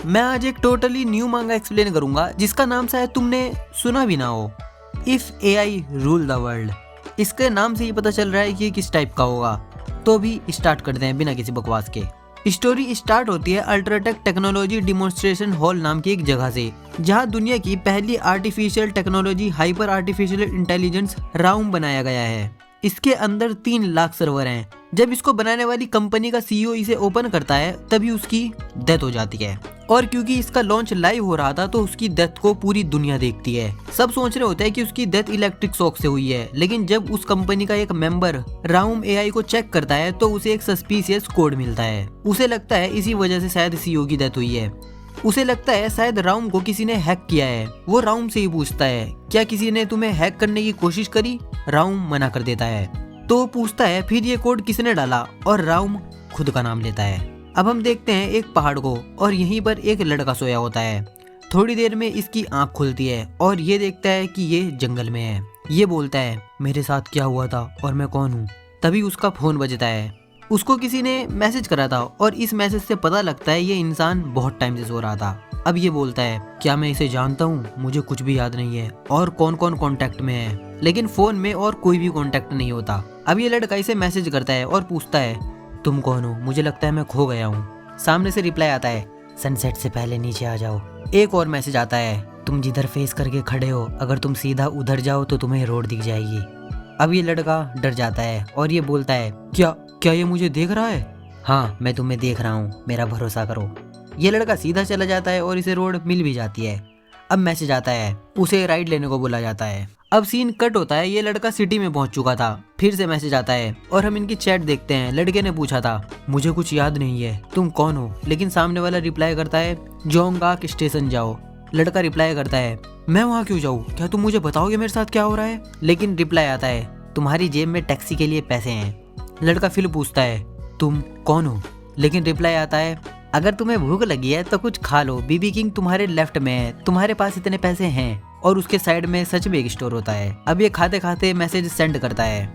मैं आज एक टोटली न्यू मांगा एक्सप्लेन करूंगा जिसका नाम शायद तुमने सुना भी ना हो, if AI rule the world. इसके नाम से ही पता चल रहा है कि किस टाइप का होगा। तो भी स्टार्ट करते हैं बिना किसी बकवास के। स्टोरी स्टार्ट होती है अल्ट्राटेक टेक्नोलॉजी डिमॉन्स्ट्रेशन हॉल नाम की एक जगह से, जहां दुनिया की पहली artificial technology hyper artificial intelligence राउम बनाया गया है। इसके अंदर 3 लाख सर्वर हैं। जब इसको बनाने वाली कंपनी का CEO इसे ओपन करता है तभी उसकी डेथ हो जाती है, और क्योंकि इसका लॉन्च लाइव हो रहा था तो उसकी डेथ को पूरी दुनिया देखती है। सब सोच रहे होते हैं कि उसकी डेथ इलेक्ट्रिक शॉक से हुई है, लेकिन जब उस कंपनी का एक मेंबर राउम AI को चेक करता है तो उसे एक सस्पिशियस कोड मिलता है। उसे लगता है इसी वजह से शायद CEO की डेथ हुई है। उसे लगता है शायद राउम को किसी ने हैक किया है। वो राउम से ही पूछता है, क्या किसी ने तुम्हें हैक करने की कोशिश करी? राउम मना कर देता है। तो वो पूछता है फिर ये कोड किसने डाला, और राउम खुद का नाम लेता है। अब हम देखते हैं एक पहाड़ को, और यहीं पर एक लड़का सोया होता है। थोड़ी देर में इसकी आंख खुलती है और ये देखता है कि ये जंगल में है। ये बोलता है मेरे साथ क्या हुआ था और मैं कौन हूँ। तभी उसका फोन बजता है। उसको किसी ने मैसेज करा था और इस मैसेज से पता लगता है ये इंसान बहुत टाइम से सो रहा था। अब ये बोलता है क्या मैं इसे जानता हूँ? मुझे कुछ भी याद नहीं है और कौन कौन कांटेक्ट में है, लेकिन फोन में और कोई भी कांटेक्ट नहीं होता। अब ये लड़का इसे मैसेज करता है और पूछता है तुम कौन हो? मुझे लगता है मैं खो गया हूँ। सामने से रिप्लाई आता है सनसेट से पहले नीचे आ जाओ। एक और मैसेज आता है तुम जिधर फेस करके खड़े हो अगर तुम सीधा उधर जाओ तो तुम्हें रोड दिख जाएगी। अब ये लड़का डर जाता है और ये बोलता है क्या ये मुझे देख रहा है? हाँ मैं तुम्हें देख रहा हूँ, मेरा भरोसा करो। ये लड़का सीधा चला जाता है और इसे रोड मिल भी जाती है। अब मैसेज आता है, उसे राइड लेने को बोला जाता है। अब सीन कट होता है, ये लड़का सिटी में पहुंच चुका था। फिर से मैसेज आता है और हम इनकी चैट देखते हैं। लड़के ने पूछा था मुझे कुछ याद नहीं है, तुम कौन हो? लेकिन सामने वाला रिप्लाई करता है जोंगआक स्टेशन जाओ। लड़का रिप्लाई करता है मैं वहाँ क्यों जाऊँ? क्या तुम मुझे बताओगे मेरे साथ क्या हो रहा है? लेकिन रिप्लाई आता है तुम्हारी जेब में टैक्सी के लिए पैसे हैं। लड़का फिर पूछता है तुम कौन हो? लेकिन रिप्लाई आता है अगर तुम्हें भूख लगी है तो कुछ खा लो, बीबी किंग तुम्हारे लेफ्ट में है, तुम्हारे पास इतने पैसे हैं। और उसके साइड में सच में एक स्टोर होता है। अब ये खाते खाते मैसेज सेंड करता है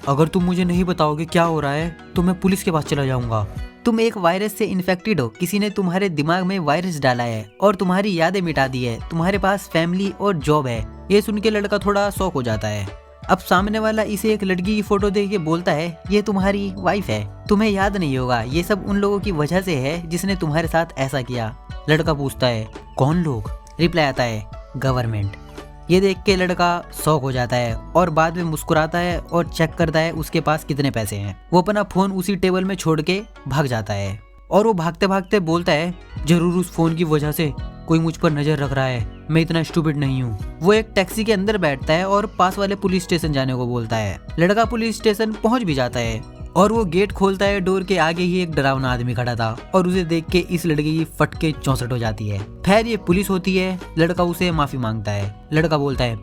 अगर तुम मुझे नहीं बताओगे क्या हो रहा है तो मैं पुलिस के पास चला जाऊंगा। तुम एक वायरस से इन्फेक्टेड हो, किसी ने तुम्हारे दिमाग में वायरस डाला है और तुम्हारी यादें मिटा दी है, तुम्हारे पास फैमिली और जॉब है। ये सुन के लड़का थोड़ा शॉक हो जाता है। अब सामने वाला इसे एक लड़की की फोटो देख के बोलता है ये तुम्हारी वाइफ है, तुम्हें याद नहीं होगा, ये सब उन लोगों की वजह से है जिसने तुम्हारे साथ ऐसा किया। लड़का पूछता है कौन लोग? रिप्लाई आता है गवर्नमेंट। ये देख के लड़का शॉक हो जाता है और बाद में मुस्कुराता है और चेक करता है उसके पास कितने पैसे हैं। वो अपना फोन उसी टेबल में छोड़ के भाग जाता है और वो भागते भागते बोलता है जरूर उस फोन की वजह से कोई मुझ पर नजर रख रहा है, मैं इतना स्टूपिड नहीं हूँ। वो एक टैक्सी के अंदर बैठता है और पास वाले पुलिस स्टेशन जाने को बोलता है। लड़का पुलिस स्टेशन पहुँच भी जाता है और वो गेट खोलता है। डोर के आगे ही एक डरावना आदमी खड़ा था और उसे देख के इस लड़के की फटके 64 हो जाती है। खैर ये पुलिस होती है। लड़का उसे माफी मांगता है। लड़का बोलता है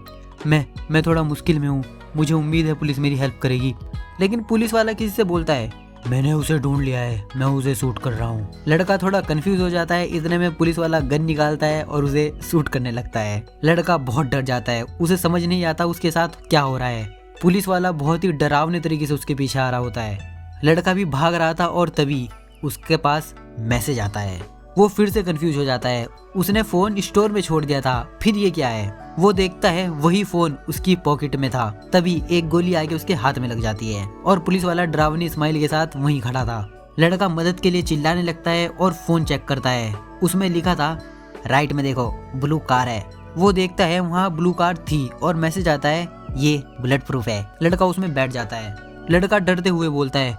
मैं थोड़ा मुश्किल में हूँ, मुझे उम्मीद है पुलिस मेरी हेल्प करेगी। लेकिन पुलिस वाला किसी से बोलता है मैंने उसे ढूंढ लिया है, मैं उसे शूट कर रहा हूँ। लड़का थोड़ा कंफ्यूज हो जाता है। इतने में पुलिस वाला गन निकालता है और उसे शूट करने लगता है। लड़का बहुत डर जाता है, उसे समझ नहीं आता उसके साथ क्या हो रहा है। पुलिस वाला बहुत ही डरावने तरीके से उसके पीछे आ रहा होता है। लड़का भी भाग रहा था और तभी उसके पास मैसेज आता है। वो फिर से कंफ्यूज हो जाता है, उसने फोन स्टोर में छोड़ दिया था, फिर ये क्या है? वो देखता है वही फोन उसकी पॉकेट में था। तभी एक गोली आके उसके हाथ में लग जाती है और पुलिस वाला डरावनी स्माइल के साथ वहीं खड़ा था। लड़का मदद के लिए चिल्लाने लगता है और फोन चेक करता है। उसमें लिखा था राइट में देखो ब्लू कार है। वो देखता है वहाँ ब्लू कार थी और मैसेज आता है ये बुलेट प्रूफ है। लड़का उसमें बैठ जाता है। लड़का डरते हुए बोलता है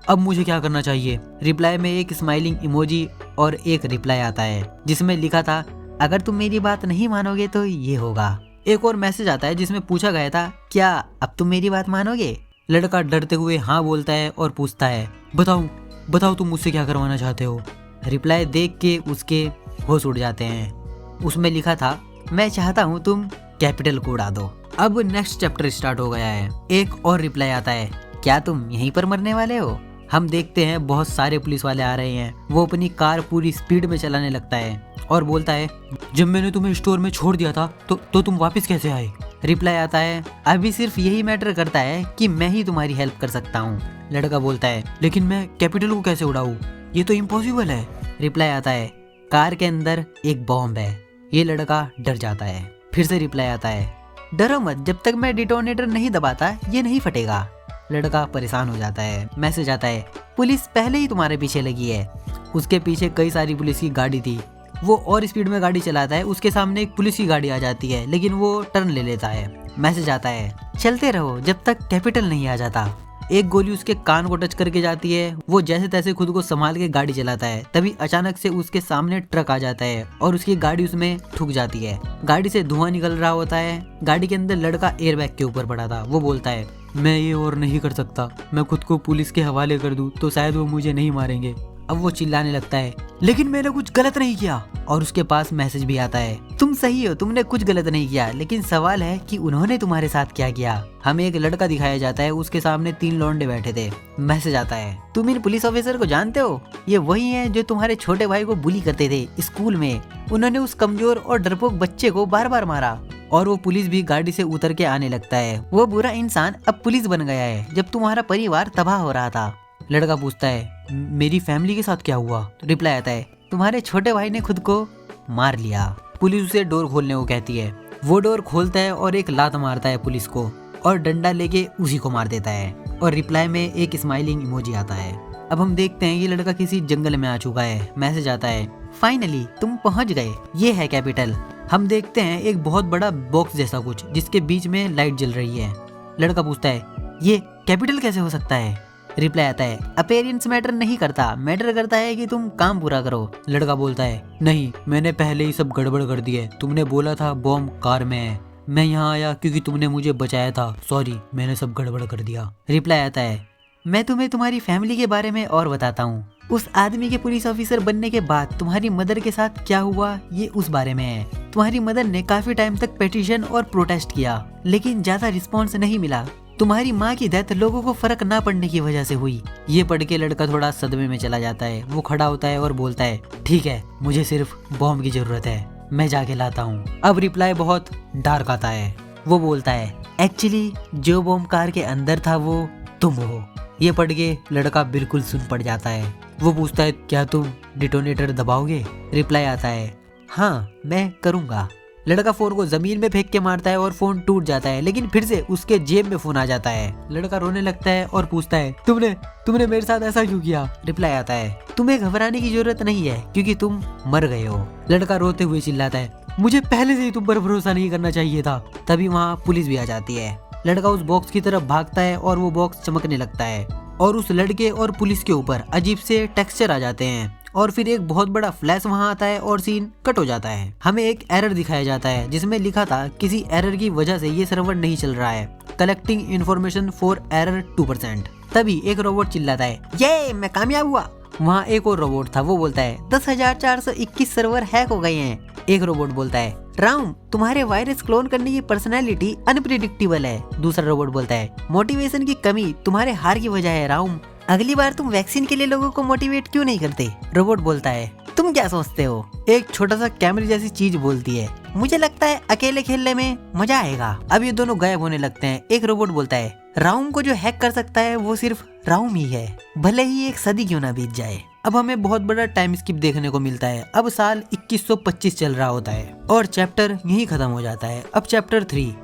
अब मुझे क्या करना चाहिए? रिप्लाई में एक स्माइलिंग इमोजी और एक रिप्लाई आता है जिसमें लिखा था अगर तुम मेरी बात नहीं मानोगे तो ये होगा। एक और मैसेज आता है जिसमें पूछा गया था क्या अब तुम मेरी बात मानोगे? लड़का डरते हुए हाँ बोलता है और पूछता है बताओ तुम मुझसे क्या करवाना चाहते हो? रिप्लाई देख के उसके होश उड़ जाते हैं। उसमें लिखा था मैं चाहता हूँ तुम कैपिटल को उड़ा दो। अब नेक्स्ट चैप्टर स्टार्ट हो गया है। एक और रिप्लाई आता है क्या तुम यहीं पर मरने वाले हो? हम देखते हैं बहुत सारे पुलिस वाले आ रहे हैं। वो अपनी कार पूरी स्पीड में चलाने लगता है और बोलता है जब मैंने तुम्हें स्टोर में छोड़ दिया था तो तुम वापस कैसे आए? रिप्लाई आता है अभी सिर्फ यही मैटर करता है कि मैं ही तुम्हारी हेल्प कर सकता हूँ। लड़का बोलता है लेकिन मैं कैपिटल को कैसे उड़ाऊँ? ये तो इम्पॉसिबल है। रिप्लाई आता है कार के अंदर एक बॉम्ब है। ये लड़का डर जाता है। फिर से रिप्लाई आता है, डरो मत, जब तक मैं डिटोनेटर नहीं दबाता ये नहीं फटेगा। लड़का परेशान हो जाता है। मैसेज आता है, पुलिस पहले ही तुम्हारे पीछे लगी है। उसके पीछे कई सारी पुलिस की गाड़ी थी। वो और स्पीड में गाड़ी चलाता है। उसके सामने एक पुलिस की गाड़ी आ जाती है, लेकिन वो टर्न ले लेता है। मैसेज आता है, चलते रहो जब तक कैपिटल नहीं आ जाता। एक गोली उसके कान को टच करके जाती है। वो जैसे तैसे खुद को संभाल के गाड़ी चलाता है। तभी अचानक से उसके सामने ट्रक आ जाता है और उसकी गाड़ी उसमें ठुक जाती है। गाड़ी से धुआं निकल रहा होता है। गाड़ी के अंदर लड़का एयरबैग के ऊपर पड़ा था। वो बोलता है, मैं ये और नहीं कर सकता, मैं खुद को पुलिस के हवाले कर दूं तो शायद वो मुझे नहीं मारेंगे। अब वो चिल्लाने लगता है, लेकिन मैंने कुछ गलत नहीं किया। और उसके पास मैसेज भी आता है, तुम सही हो, तुमने कुछ गलत नहीं किया, लेकिन सवाल है कि उन्होंने तुम्हारे साथ क्या किया। हमें एक लड़का दिखाया जाता है, उसके सामने 3 लौंडे बैठे थे। मैसेज आता है, तुम इन पुलिस ऑफिसर को जानते हो? ये वही हैं जो तुम्हारे छोटे भाई को बुली करते थे स्कूल में। उन्होंने उस कमजोर और डरपोक बच्चे को बार बार मारा। और वो पुलिस भी गाड़ी से उतर के आने लगता है। वो बुरा इंसान अब पुलिस बन गया है, जब तुम्हारा परिवार तबाह हो रहा था। लड़का पूछता है, मेरी फैमिली के साथ क्या हुआ? रिप्लाई आता है, तुम्हारे छोटे भाई ने खुद को मार लिया। पुलिस उसे डोर खोलने को कहती है। वो डोर खोलता है और एक लात मारता है पुलिस को और डंडा लेके उसी को मार देता है। और रिप्लाई में एक स्माइलिंग इमोजी आता है। अब हम देखते हैं ये लड़का किसी जंगल में आ चुका है। मैसेज आता है, फाइनली तुम पहुंच गए, ये है कैपिटल। हम देखते हैं एक बहुत बड़ा बॉक्स जैसा कुछ, जिसके बीच में लाइट जल रही है। लड़का पूछता है, ये कैपिटल कैसे हो सकता है? रिप्लाई आता है, अपीयरेंस मैटर नहीं करता, मैटर करता है कि तुम काम पूरा करो। लड़का बोलता है, नहीं, मैंने पहले ही सब गड़बड़ कर दी है। तुमने बोला था बॉम्ब कार में है, मैं यहाँ आया क्योंकि तुमने मुझे बचाया था। सॉरी, मैंने सब गड़बड़ कर दिया। रिप्लाई आता है, मैं तुम्हें तुम्हारी फैमिली के बारे में और बताता हूँ। उस आदमी के पुलिस ऑफिसर बनने के बाद तुम्हारी मदर के साथ क्या हुआ ये उस बारे में है। तुम्हारी मदर ने काफी टाइम तक पिटीशन और प्रोटेस्ट किया, लेकिन ज्यादा रिस्पॉन्स नहीं मिला। तुम्हारी माँ की डेथ लोगों को फर्क ना पड़ने की वजह से हुई। ये पढ़ के लड़का थोड़ा सदमे में चला जाता है। वो खड़ा होता है और बोलता है, ठीक है, मुझे सिर्फ बॉम्ब की जरूरत है, मैं जाके लाता हूँ। अब रिप्लाई बहुत डार्क आता है। वो बोलता है, एक्चुअली जो बॉम्ब कार के अंदर था वो तुम हो। ये पढ़ के लड़का बिल्कुल सुन पड़ जाता है। वो पूछता है, क्या तुम डिटोनेटर दबाओगे? रिप्लाई आता है, हाँ मैं करूँगा। लड़का फोन को जमीन में फेंक के मारता है और फोन टूट जाता है, लेकिन फिर से उसके जेब में फोन आ जाता है। लड़का रोने लगता है और पूछता है, तुमने मेरे साथ ऐसा क्यों किया? रिप्लाई आता है, तुम्हें घबराने की जरूरत नहीं है क्योंकि तुम मर गए हो। लड़का रोते हुए चिल्लाता है, मुझे पहले से ही तुम पर भरोसा नहीं करना चाहिए था। तभी वहाँ पुलिस भी आ जाती है। लड़का उस बॉक्स की तरफ भागता है और वो बॉक्स चमकने लगता है और उस लड़के और पुलिस के ऊपर अजीब से टेक्सचर आ जाते हैं। और फिर एक बहुत बड़ा फ्लैश वहां आता है और सीन कट हो जाता है। हमें एक एरर दिखाया जाता है जिसमें लिखा था, किसी एरर की वजह से ये सर्वर नहीं चल रहा है, कलेक्टिंग इन्फॉर्मेशन फॉर एरर 2%। तभी एक रोबोट चिल्लाता है, ये मैं कामयाब हुआ। वहाँ एक और रोबोट था। वो बोलता है, 10,421 सर्वर हैक हो गए हैं। एक रोबोट बोलता है, राम तुम्हारे वायरस क्लोन करने की पर्सनैलिटी अनप्रिडिक्टेबल है। दूसरा रोबोट बोलता है, मोटिवेशन की कमी तुम्हारे हार की वजह है राम, अगली बार तुम वैक्सीन के लिए लोगों को मोटिवेट क्यों नहीं करते? रोबोट बोलता है, तुम क्या सोचते हो? एक छोटा सा कैमरे जैसी चीज बोलती है, मुझे लगता है अकेले खेलने में मजा आएगा। अब ये दोनों गायब होने लगते हैं। एक रोबोट बोलता है, राउम को जो हैक कर सकता है वो सिर्फ राउम ही है, भले ही एक सदी क्यों ना बीत जाए। अब हमें बहुत बड़ा टाइम स्किप देखने को मिलता है। अब साल 2125 चल रहा होता है और चैप्टर यहीं खत्म हो जाता है। अब चैप्टर 3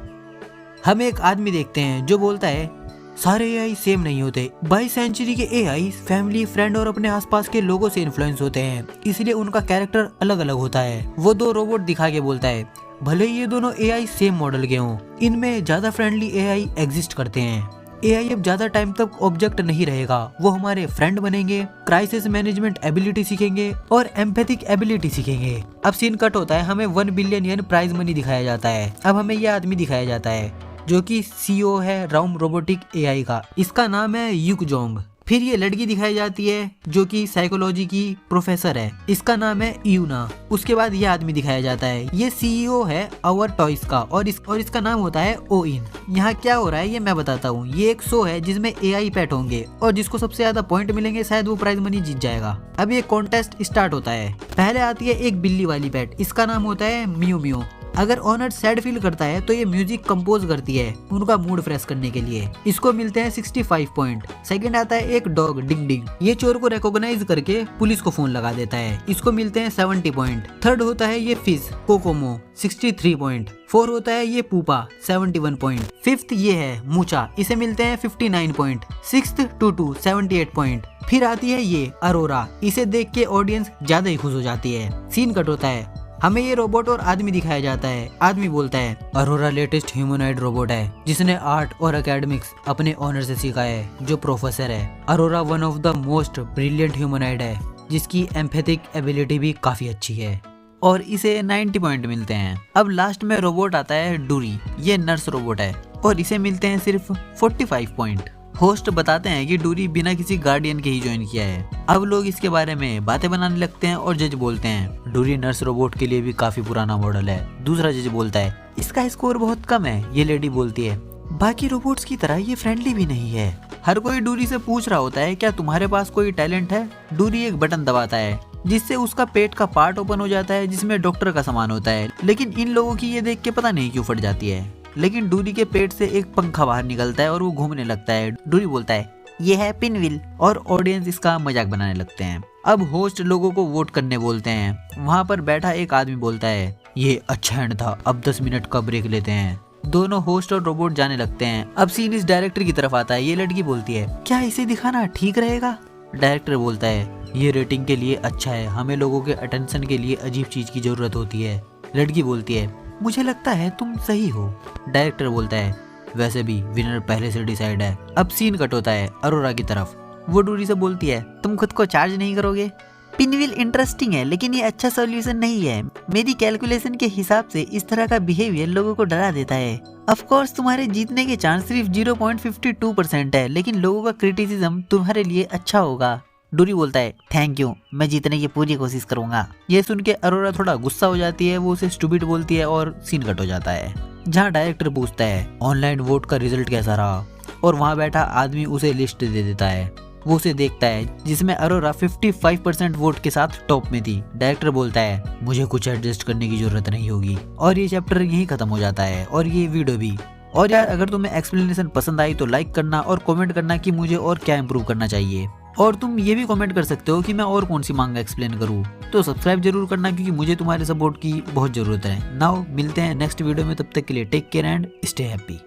हम एक आदमी देखते हैं जो बोलता है, सारे एआई सेम नहीं होते। 22 सेंचुरी के एआई फैमिली, फ्रेंड और अपने आसपास के लोगों से इन्फ्लुएंस होते हैं, इसलिए उनका कैरेक्टर अलग अलग होता है। वो 2 रोबोट दिखा के बोलता है, भले ही ये दोनों एआई सेम मॉडल के हों, इनमें ज्यादा फ्रेंडली एआई एग्जिस्ट करते हैं। एआई अब ज्यादा टाइम तक ऑब्जेक्ट नहीं रहेगा, वो हमारे फ्रेंड बनेंगे, क्राइसिस मैनेजमेंट एबिलिटी सीखेंगे और एम्पैथिक एबिलिटी सीखेंगे। अब सीन कट होता है, हमें 1 बिलियन येन प्राइज मनी दिखाया जाता है। अब हमें यह आदमी दिखाया जाता है जो कि सीईओ है राउम रोबोटिक एआई का। इसका नाम है युक जोंग। फिर ये लड़की दिखाई जाती है जो कि साइकोलॉजी की प्रोफेसर है, इसका नाम है यूना। उसके बाद ये आदमी दिखाया जाता है, ये सीईओ है आवर टॉयज का और इसका नाम होता है ओइन। यहाँ क्या हो रहा है ये मैं बताता हूँ। ये एक शो है जिसमें एआई पेट होंगे और जिसको सबसे ज्यादा पॉइंट मिलेंगे शायद वो प्राइज मनी जीत जाएगा। अब ये कॉन्टेस्ट स्टार्ट होता है। पहले आती है एक बिल्ली वाली पेट, इसका नाम होता है मियो मियो। अगर ऑनर सैड फील करता है तो ये म्यूजिक कंपोज करती है उनका मूड फ्रेश करने के लिए। इसको मिलते हैं 65 पॉइंट। सेकंड आता है एक डॉग डिंग डिंग, ये चोर को रिकॉग्नाइज करके पुलिस को फोन लगा देता है, इसको मिलते हैं 70 पॉइंट। थर्ड होता है ये फिश कोकोमो 63 पॉइंट। फोर होता है ये पूपा 71 पॉइंट। फिफ्थ ये है मूचा, इसे मिलते हैं 59 पॉइंट। सिक्स्थ टूटू 78 पॉइंट। फिर आती है ये अरोरा, इसे देख के ऑडियंस ज्यादा ही खुश हो जाती है। सीन कट होता है, हमें ये रोबोट और आदमी दिखाया जाता है। आदमी बोलता है अरोरा लेटेस्ट ह्यूमनॉइड रोबोट है जिसने आर्ट और एकेडमिक्स अपने ऑनर से सीखा है, जो प्रोफेसर है। Arora one of the most brilliant humanoid है जिसकी एम्पैथिक एबिलिटी भी काफी अच्छी है और इसे 90 पॉइंट मिलते हैं। अब लास्ट में रोबोट आता है डूरी, ये नर्स रोबोट है और इसे मिलते हैं सिर्फ 45 पॉइंट। होस्ट बताते हैं कि डूरी बिना किसी गार्डियन के ही ज्वाइन किया है। अब लोग इसके बारे में बातें बनाने लगते हैं और जज बोलते हैं डूरी नर्स रोबोट के लिए भी काफी पुराना मॉडल है। दूसरा जज बोलता है इसका स्कोर बहुत कम है। ये लेडी बोलती है बाकी रोबोट्स की तरह ये फ्रेंडली भी नहीं है। हर कोई डूरी से पूछ रहा होता है क्या तुम्हारे पास कोई टैलेंट है। डूरी एक बटन दबाता है जिससे उसका पेट का पार्ट ओपन हो जाता है जिसमें डॉक्टर का सामान होता है, लेकिन इन लोगों की ये देख के पता नहीं क्यों फट जाती है। लेकिन डूरी के पेट से एक पंखा बाहर निकलता है और वो घूमने लगता है। डूरी बोलता है ये है पिनव्हील और ऑडियंस इसका मजाक बनाने लगते हैं। अब होस्ट लोगों को वोट करने बोलते हैं। वहाँ पर बैठा एक आदमी बोलता है ये अच्छा एंड था, अब 10 मिनट का ब्रेक लेते हैं। दोनों होस्ट और रोबोट जाने लगते हैं। अब सीन इस डायरेक्टर की तरफ आता है। ये लड़की बोलती है क्या इसे दिखाना ठीक रहेगा। डायरेक्टर बोलता है ये रेटिंग के लिए अच्छा है, हमें लोगों के अटेंशन के लिए अजीब चीज की जरूरत होती है। लड़की बोलती है मुझे लगता है तुम सही हो। डायरेक्टर बोलता है वैसे भी विनर पहले से डिसाइड है। अब सीन कट होता है अरोरा की तरफ। वो डूरी से बोलती है तुम खुद को चार्ज नहीं करोगे। पिनव्हील इंटरेस्टिंग है लेकिन ये अच्छा सॉल्यूशन नहीं है। मेरी कैलकुलेशन के हिसाब से इस तरह का बिहेवियर लोगों को डरा देता है। ऑफ कोर्स तुम्हारे जीतने के चांस सिर्फ 0.52% है, लेकिन लोगों का क्रिटिसिज्म तुम्हारे लिए अच्छा होगा। डूरी बोलता है थैंक यू, मैं जीतने की पूरी कोशिश करूंगा। ये सुन के अरोरा थोड़ा गुस्सा हो जाती है, वो उसे स्टूपिड बोलती है और सीन कट हो जाता है। जहाँ डायरेक्टर पूछता है ऑनलाइन वोट का रिजल्ट कैसा रहा और वहाँ बैठा आदमी उसे लिस्ट दे देता है। वो उसे देखता है जिसमें अरोरा 55% वोट के साथ टॉप में थी। डायरेक्टर बोलता है मुझे कुछ एडजस्ट करने की जरूरत नहीं होगी और ये चैप्टर यहीं खत्म हो जाता है और ये वीडियो भी। और यार अगर तुम्हें एक्सप्लेनेशन पसंद आई तो लाइक करना और कमेंट करना कि मुझे और क्या इम्प्रूव करना चाहिए। और तुम ये भी कमेंट कर सकते हो कि मैं और कौन सी मांगा एक्सप्लेन करूँ। तो सब्सक्राइब जरूर करना क्योंकि मुझे तुम्हारे सपोर्ट की बहुत जरूरत है। नाउ मिलते हैं नेक्स्ट वीडियो में, तब तक के लिए take care and stay happy.